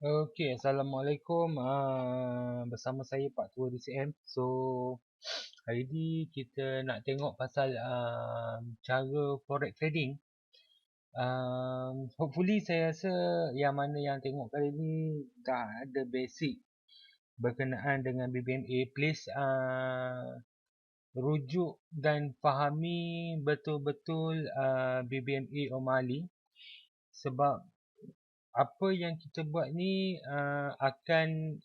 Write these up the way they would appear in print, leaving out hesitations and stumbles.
Okey, Assalamualaikum. Bersama saya Pak Tua DCM. So, hari ni kita nak tengok pasal cara forex trading. Hopefully saya rasa yang mana yang tengok kali ni dah ada basic berkenaan dengan BBMA. Please rujuk dan fahami betul-betul BBMA O'Malley, sebab apa yang kita buat ni akan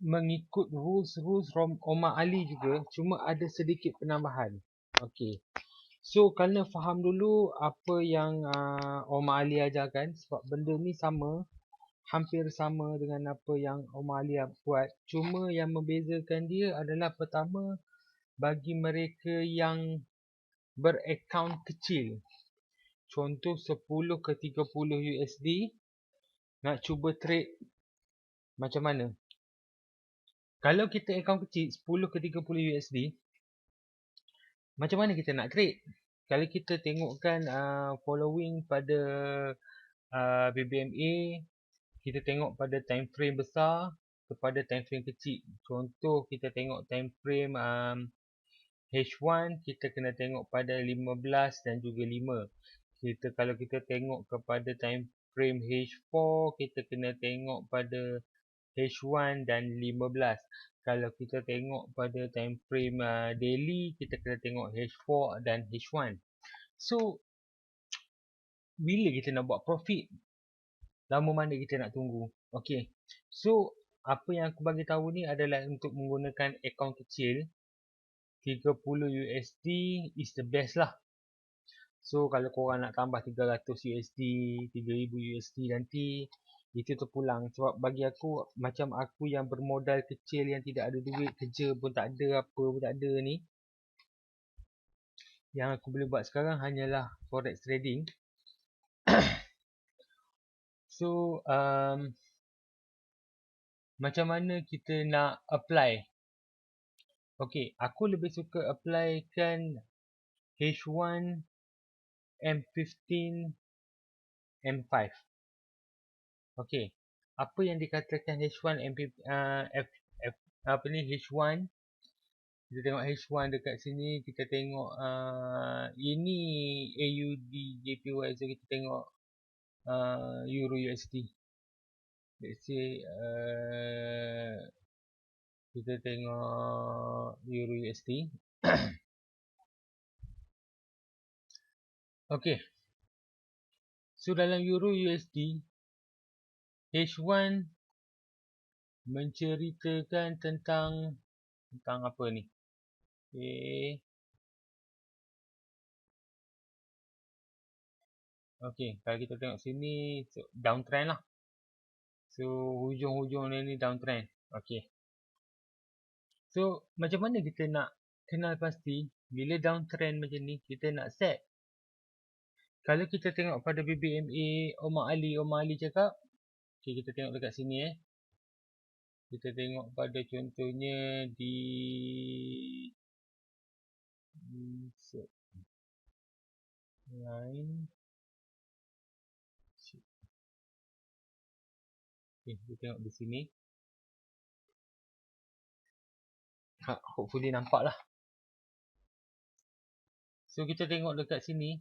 mengikut rules Omar Ali juga, cuma ada sedikit penambahan. Okey. So, kena faham dulu apa yang Omar Ali ajarkan, sebab benda ni sama, hampir sama dengan apa yang Omar Ali buat. Cuma yang membezakan dia adalah, pertama, bagi mereka yang beraccount kecil. Contoh 10 ke 30 USD, nak cuba trade macam mana? Kalau kita account kecil 10 ke 30 USD, macam mana kita nak trade? Kalau kita tengokkan following pada BBMA, kita tengok pada time frame besar kepada time frame kecil. Contoh kita tengok time frame H1, kita kena tengok pada 15 dan juga 5. Kalau kita tengok kepada time frame H4, kita kena tengok pada H1 dan 15. Kalau kita tengok pada time frame daily, kita kena tengok H4 dan H1. So, bila kita nak buat profit? Lama mana kita nak tunggu? Okay. So, apa yang aku bagi tahu ni adalah untuk menggunakan account kecil. 30 USD is the best lah. So, kalau korang nak tambah 300 USD, 3000 USD nanti, itu terpulang. Sebab bagi aku, macam aku yang bermodal kecil, yang tidak ada duit, kerja pun tak ada, apa pun tak ada ni, yang aku boleh buat sekarang hanyalah forex trading. So, macam mana kita nak apply? Okay, aku lebih suka apply kan H1, M15, M5. Okay, apa yang dikatakan H1, H1, kita tengok H1 dekat sini, kita tengok ini AUD JPY, so kita tengok Euro USD. Let's say kita tengok Euro USD. Okay, so dalam Euro USD, H1 menceritakan tentang apa ni? Okay, kalau kita tengok sini, so, downtrend lah. So, hujung-hujung ni downtrend. Okay. So, macam mana kita nak kenal pasti bila downtrend macam ni, kita nak set? Kalau kita tengok pada BBMA, Omar Ali cakap, okay, kita tengok dekat sini kita tengok pada contohnya di line. Okay, kita tengok di sini. Hopefully nampak lah. So, kita tengok dekat sini.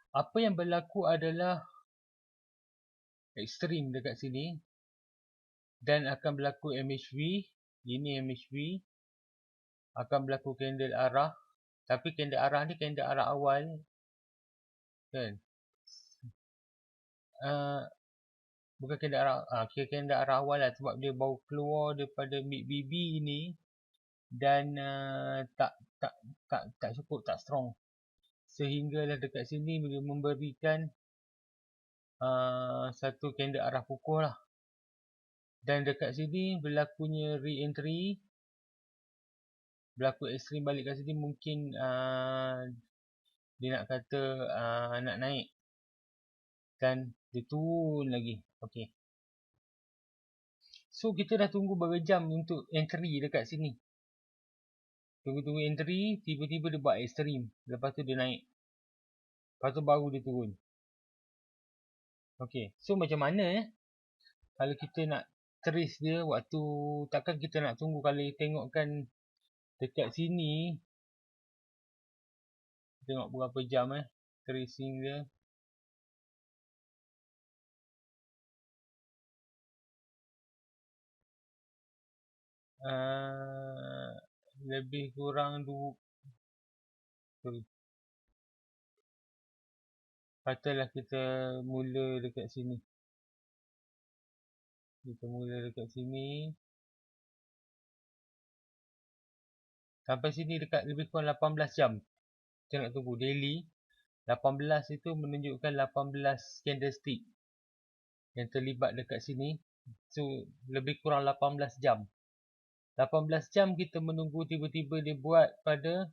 Apa yang berlaku adalah ekstrim dekat sini. Dan akan berlaku MHV. Ini MHV. Akan berlaku candle arah. Tapi candle arah ni candle arah awal. Kan? Bukan candle arah, kira candle arah awal lah, sebab dia baru keluar daripada mid BB ini. Dan tak cukup, tak strong. Sehinggalah dekat sini dia memberikan satu candle arah pukul lah. Dan dekat sini berlakunya re-entry, berlaku ekstrim balik kat sini, mungkin dia nak kata nak naik. Dan dia turun lagi. Okay. So, kita dah tunggu berapa jam untuk entry dekat sini. Tunggu entry, tiba-tiba dia buat ekstrim. Lepas tu dia naik. Lepas tu baru dia turun. Okey, so macam mana kalau kita nak trace dia waktu, takkan kita nak tunggu. Kalau tengokkan dekat sini, tengok berapa jam tracing dia. Lebih kurang sorry. Katalah kita mula dekat sini. Kita mula dekat sini. Sampai sini dekat lebih kurang 18 jam. Kita nak tunggu daily. 18 itu menunjukkan 18 candlestick yang terlibat dekat sini. So, lebih kurang 18 jam. 18 jam kita menunggu, tiba-tiba dia buat pada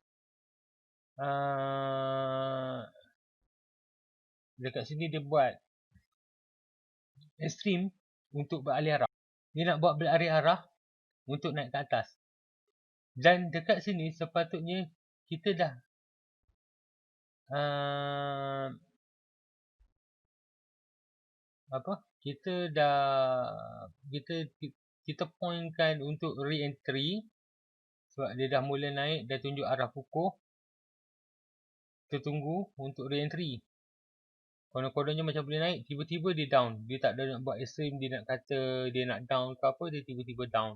dekat sini dia buat ekstrim untuk beralih arah. Dia nak buat beralih arah untuk naik ke atas. Dan dekat sini sepatutnya kita dah kita pointkan untuk re-entry sebab dia dah mula naik, dah tunjuk arah kukuh. Kita tunggu untuk re-entry. Konon-kononnya macam boleh naik, tiba-tiba dia down. Dia tak ada nak buat ekstrim, dia nak kata dia nak down ke apa, dia tiba-tiba down.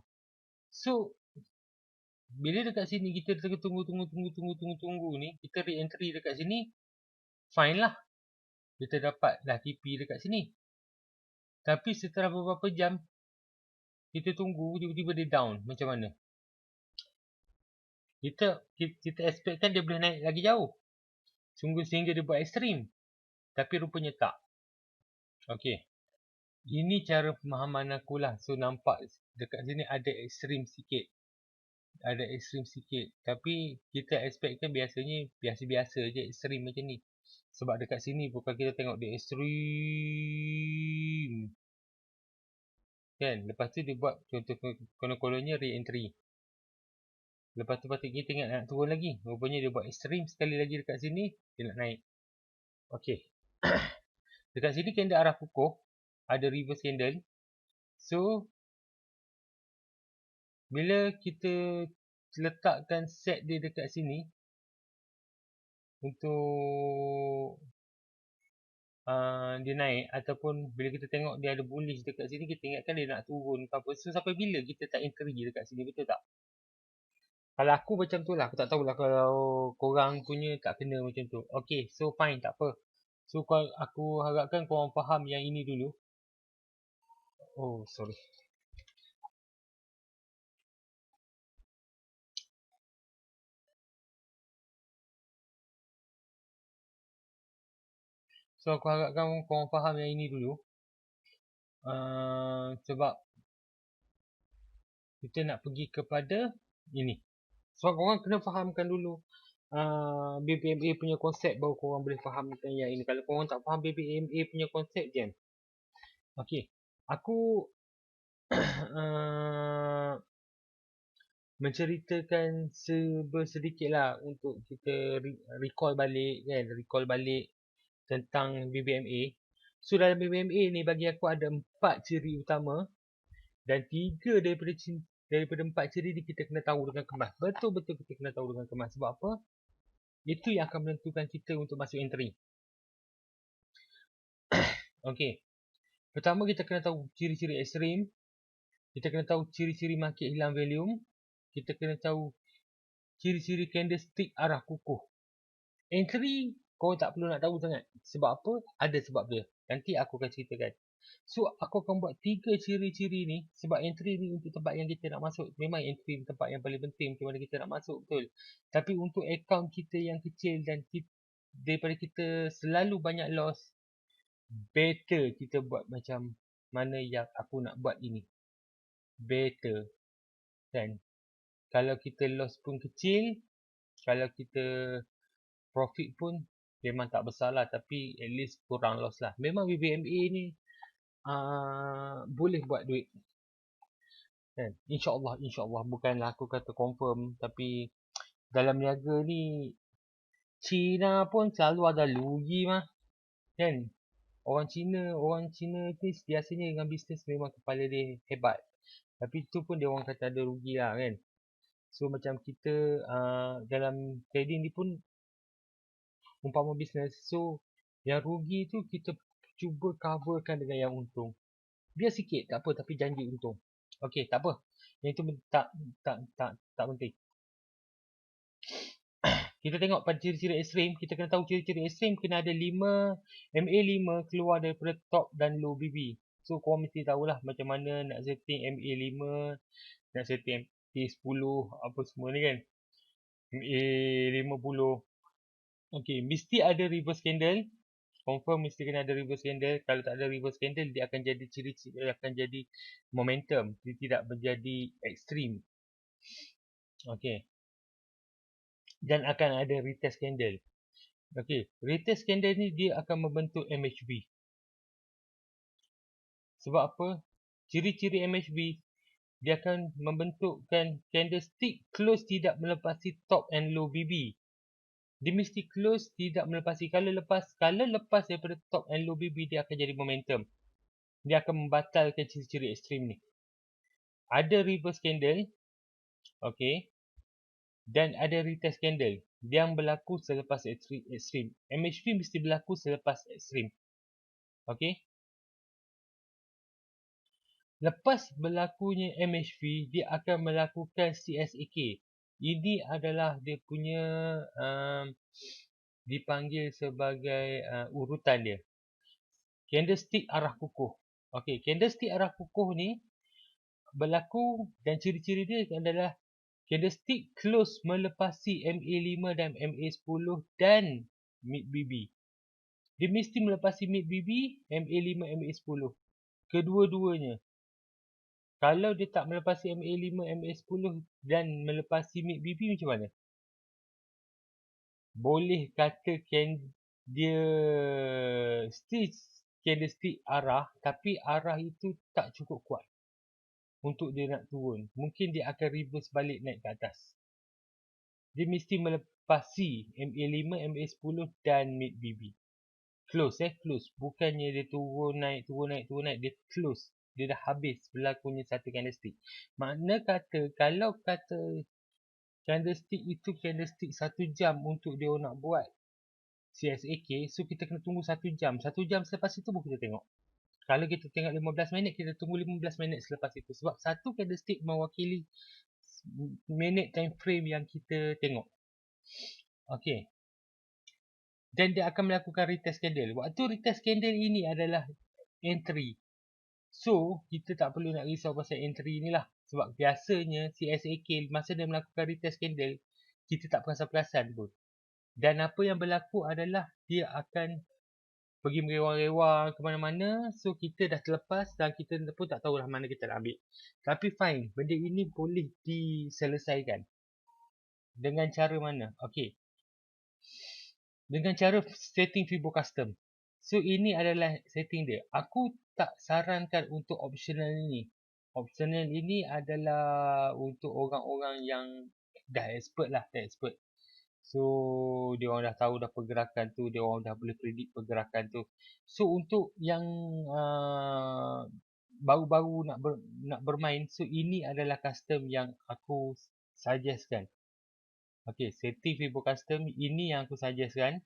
So, bila dekat sini kita tunggu ni, kita re-entry dekat sini, fine lah. Kita dapat dah TP dekat sini. Tapi setelah beberapa jam, kita tunggu, tiba-tiba dia down. Macam mana? Kita expectkan dia boleh naik lagi jauh. Sehingga dia buat ekstrim. Tapi rupanya tak. Okey. Ini cara pemahaman aku lah. So, nampak dekat sini ada ekstrim sikit. Tapi kita expectkan biasanya biasa-biasa je ekstrim macam ni. Sebab dekat sini bukan kita tengok dia ekstrim. Kan? Lepas tu dia buat contoh konon-kononnya re-entry. Lepas tu patut kita ingat nak turun lagi. Rupanya dia buat ekstrim sekali lagi dekat sini. Dia nak naik. Okey. Dekat sini candle arah kukuh. Ada reverse candle. So, bila kita letakkan set dia dekat sini untuk dia naik, ataupun bila kita tengok dia ada bullish dekat sini, kita ingatkan dia nak turun ke apa. So, sampai bila kita tak entry dekat sini, betul tak? Kalau aku macam tu lah, aku tak tahulah kalau korang punya tak kena macam tu. Okay, so fine, tak apa. So, aku harapkan korang faham yang ini dulu. Oh, sorry. So, aku harapkan korang faham yang ini dulu. Sebab kita nak pergi kepada ini. Sebab korang kena fahamkan dulu BBMA punya konsep, baru korang boleh fahamkan yang ini. Kalau korang tak faham BBMA punya konsep, jam. Okay. Aku menceritakan sedikit lah untuk kita recall balik tentang BBMA. So, dalam BBMA ni bagi aku ada 4 ciri utama dan 3 daripada 4 ciri ni kita kena tahu dengan kemas. Betul-betul kita kena tahu dengan kemas. Sebab apa? Itu yang akan menentukan kita untuk masuk entry. Okey. Pertama, kita kena tahu ciri-ciri ekstrim. Kita kena tahu ciri-ciri market hilang volume. Kita kena tahu ciri-ciri candlestick arah kukuh. Entry, kau tak perlu nak tahu sangat. Sebab apa? Ada sebab dia. Nanti aku akan ceritakan. So, aku akan buat 3 ciri-ciri ni. Sebab entry ni untuk tempat yang kita nak masuk. Memang entry tempat yang paling penting untuk mana kita nak masuk, betul. Tapi untuk account kita yang kecil dan daripada kita selalu banyak loss, better kita buat macam mana yang aku nak buat ini. Better. Kan? Kalau kita loss pun kecil, kalau kita profit pun memang tak besar lah, tapi at least kurang loss lah. Memang BBMA ni boleh buat duit. Kan? InsyaAllah. Bukanlah aku kata confirm, tapi dalam niaga ni Cina pun selalu ada lugi mah. Kan? Orang Cina ni biasanya dengan bisnes memang kepala dia hebat. Tapi tu pun dia orang kata ada rugi lah kan. So macam kita dalam trading ni pun umpama bisnes. So yang rugi tu kita cuba coverkan dengan yang untung. Biar sikit tak apa tapi janji untung. Okey, tak apa. Yang itu tak penting. Kita tengok pada ciri-ciri ekstrim, kita kena tahu ciri-ciri ekstrim kena ada 5 MA5 keluar daripada top dan low BB. So korang mesti tahulah macam mana nak setting MA5, nak setting MA10 apa semua ni kan. MA50. Okey, mesti ada reverse candle. Confirm mesti kena ada reverse candle. Kalau tak ada reverse candle dia akan jadi ciri-ciri, akan jadi momentum, dia tidak menjadi ekstrim. Okey. Dan akan ada retest candle. Okey, retest candle ni dia akan membentuk MHB. Sebab apa? Ciri-ciri MHB dia akan membentukkan candlestick close tidak melepasi top and low BB. Dia mesti close tidak melepasi. Kalau lepas daripada top and low BB dia akan jadi momentum. Dia akan membatalkan ciri-ciri ekstrim ni. Ada reverse candle. Okey. Dan ada retest candle yang berlaku selepas ekstrim. MHB mesti berlaku selepas ekstrim. Okey. Lepas berlakunya MHB, dia akan melakukan CSAK. Ini adalah dia punya dipanggil sebagai urutan dia. Candlestick arah kukuh. Okey, candlestick arah kukuh ni berlaku dan ciri-ciri dia adalah candlestick close melepasi MA5 dan MA10 dan mid BB. Dia mesti melepasi mid BB, MA5, MA10. Kedua-duanya. Kalau dia tak melepasi MA5, MA10 dan melepasi mid BB macam mana? Boleh katakan dia still candlestick arah tapi arah itu tak cukup kuat untuk dia nak turun. Mungkin dia akan reverse balik naik ke atas. Dia mesti melepasi MA5, MA10 dan mid BB. Close close. Bukannya dia turun naik, dia close. Dia dah habis berlakunya satu candlestick. Makna kata kalau kata candlestick itu candlestick 1 jam untuk dia nak buat CSAK, so kita kena tunggu 1 jam. 1 jam selepas itu baru kita tengok. Kalau kita tengok 15 minit, kita tunggu 15 minit selepas itu. Sebab satu candlestick mewakili minit time frame yang kita tengok. Okey. Dan dia akan melakukan retest candle. Waktu retest candle ini adalah entry. So, kita tak perlu nak risau pasal entry ni lah. Sebab biasanya CSAK masa dia melakukan retest candle, kita tak perasan-perasan pun. Dan apa yang berlaku adalah dia akan pergi merewang-rewang ke mana-mana. So, kita dah terlepas dan kita pun tak tahu lah mana kita nak ambil. Tapi fine, benda ini boleh diselesaikan. Dengan cara mana? Okey. Dengan cara setting Fibo Custom. So, ini adalah setting dia. Aku tak sarankan untuk optional ini. Optional ini adalah untuk orang-orang yang dah expert lah. Dah expert. So, dia orang dah tahu dah pergerakan tu. Dia orang dah boleh predict pergerakan tu. So, untuk yang baru-baru nak bermain. So, ini adalah custom yang aku suggestkan. Okay, setting Fibo Custom ini yang aku suggestkan.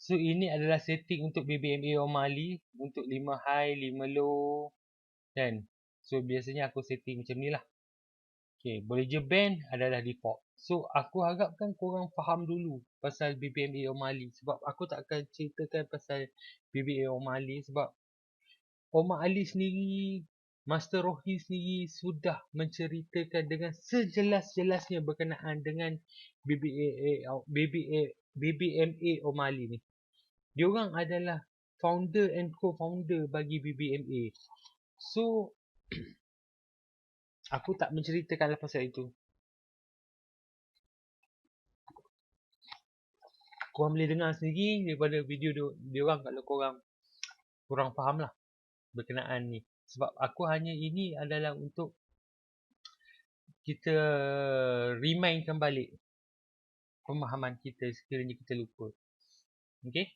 So ini adalah setting untuk BBMA O'Malley untuk 5 high, 5 low kan. So biasanya aku setting macam ni lah. Okay, Bollinger Band adalah default. So aku harapkan korang faham dulu pasal BBMA O'Malley. Sebab aku tak akan ceritakan pasal BBMA O'Malley sebab Omar Ali sendiri, Master Rohi sendiri sudah menceritakan dengan sejelas-jelasnya berkenaan dengan BBMA O'Malley ni. Diorang adalah founder and co-founder bagi BBMA. So, aku tak menceritakan pasal itu. Korang boleh dengar sendiri daripada video diorang kalau korang faham lah berkenaan ni. Sebab aku hanya ini adalah untuk kita remindkan balik pemahaman kita sekiranya kita lupa. Okey.